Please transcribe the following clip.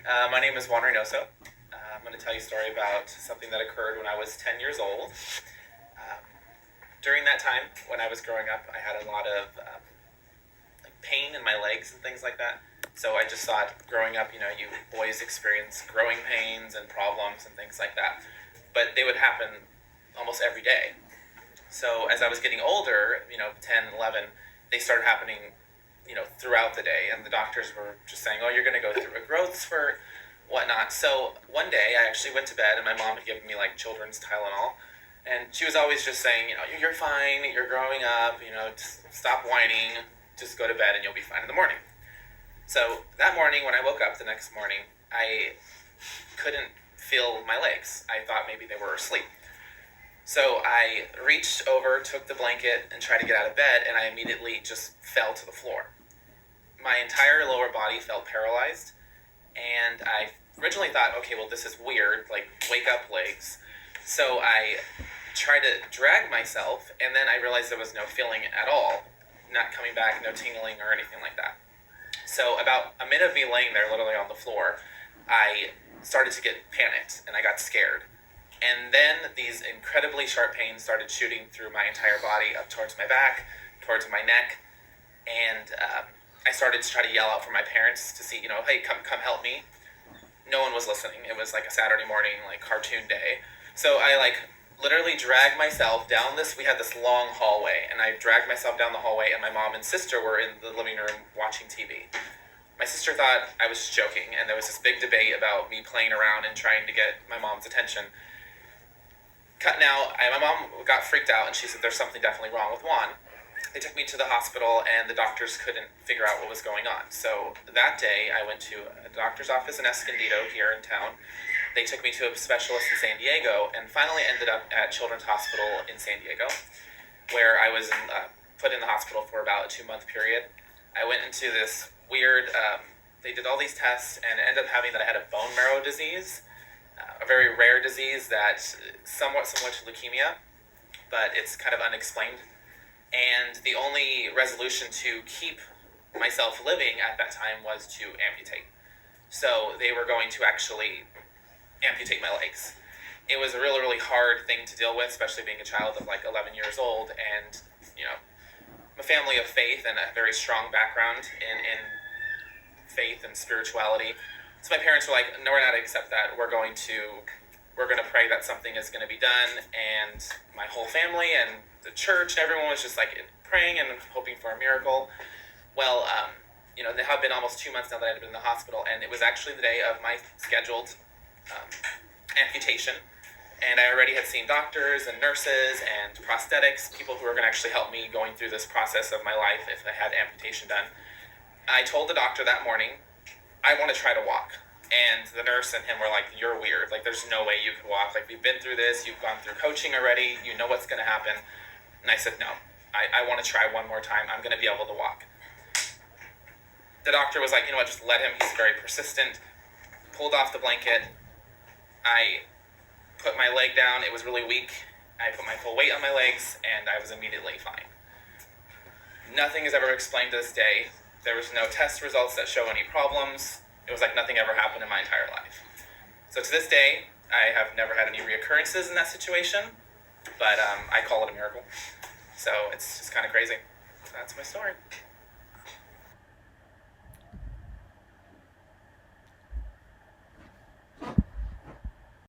My name is Juan Reynoso. I'm going to tell you a story about something that occurred when I was 10 years old. Um, During that time, when I was growing up, I had a lot of pain in my legs and things like that. So I just thought, growing up, you boys experience growing pains and problems and things like that. But they would happen almost every day. So as I was getting older, 10, 11, they started happening throughout the day, and the doctors were just saying, oh, you're going to go through a growth spurt, whatnot. So one day I actually went to bed, and my mom had given me children's Tylenol, and she was always just saying, you're fine, you're growing up, just stop whining, just go to bed and you'll be fine in the morning. So that morning when I woke up the next morning, I couldn't feel my legs. I thought maybe they were asleep. So I reached over, took the blanket, and tried to get out of bed, and I immediately just fell to the floor. My entire lower body felt paralyzed, and I originally thought, okay, well, this is weird, wake up legs. So I tried to drag myself, and then I realized there was no feeling at all, not coming back, no tingling or anything like that. So about a minute of me laying there literally on the floor, I started to get panicked, and I got scared. And then these incredibly sharp pains started shooting through my entire body, up towards my back, towards my neck, and I started to try to yell out for my parents to see, hey, come help me. No one was listening. It was like a Saturday morning, cartoon day. So I literally dragged myself down we had this long hallway, and I dragged myself down the hallway, and my mom and sister were in the living room watching TV. My sister thought I was joking, and there was this big debate about me playing around and trying to get my mom's attention. Cut now, my mom got freaked out, and she said there's something definitely wrong with Juan. They took me to the hospital, and the doctors couldn't figure out what was going on. So that day, I went to a doctor's office in Escondido here in town. They took me to a specialist in San Diego, and finally ended up at Children's Hospital in San Diego, where I was put in the hospital for about a 2-month period. I went into this weird, they did all these tests, and ended up having that I had a bone marrow disease, a very rare disease that's somewhat similar to leukemia, but it's kind of unexplained. And the only resolution to keep myself living at that time was to amputate. So they were going to actually amputate my legs. It was a really, really hard thing to deal with, especially being a child of 11 years old, and I'm a family of faith and a very strong background in faith and spirituality. So my parents were like, no, we're not going to accept that. We're going to pray that something is going to be done. And my whole family and the church and everyone was just praying and hoping for a miracle. Well, there have been almost 2 months now that I've been in the hospital, and it was actually the day of my scheduled amputation. And I already had seen doctors and nurses and prosthetics, people who were going to actually help me going through this process of my life if I had amputation done. I told the doctor that morning, I want to try to walk. And the nurse and him were like, you're weird. There's no way you can walk. We've been through this. You've gone through coaching already. You know what's going to happen. And I said, no, I want to try one more time. I'm going to be able to walk. The doctor was like, just let him. He's very persistent. Pulled off the blanket. I put my leg down. It was really weak. I put my full weight on my legs, and I was immediately fine. Nothing is ever explained to this day. There was no test results that show any problems. It was like nothing ever happened in my entire life. So to this day, I have never had any reoccurrences in that situation, but I call it a miracle. So it's just kind of crazy. So that's my story.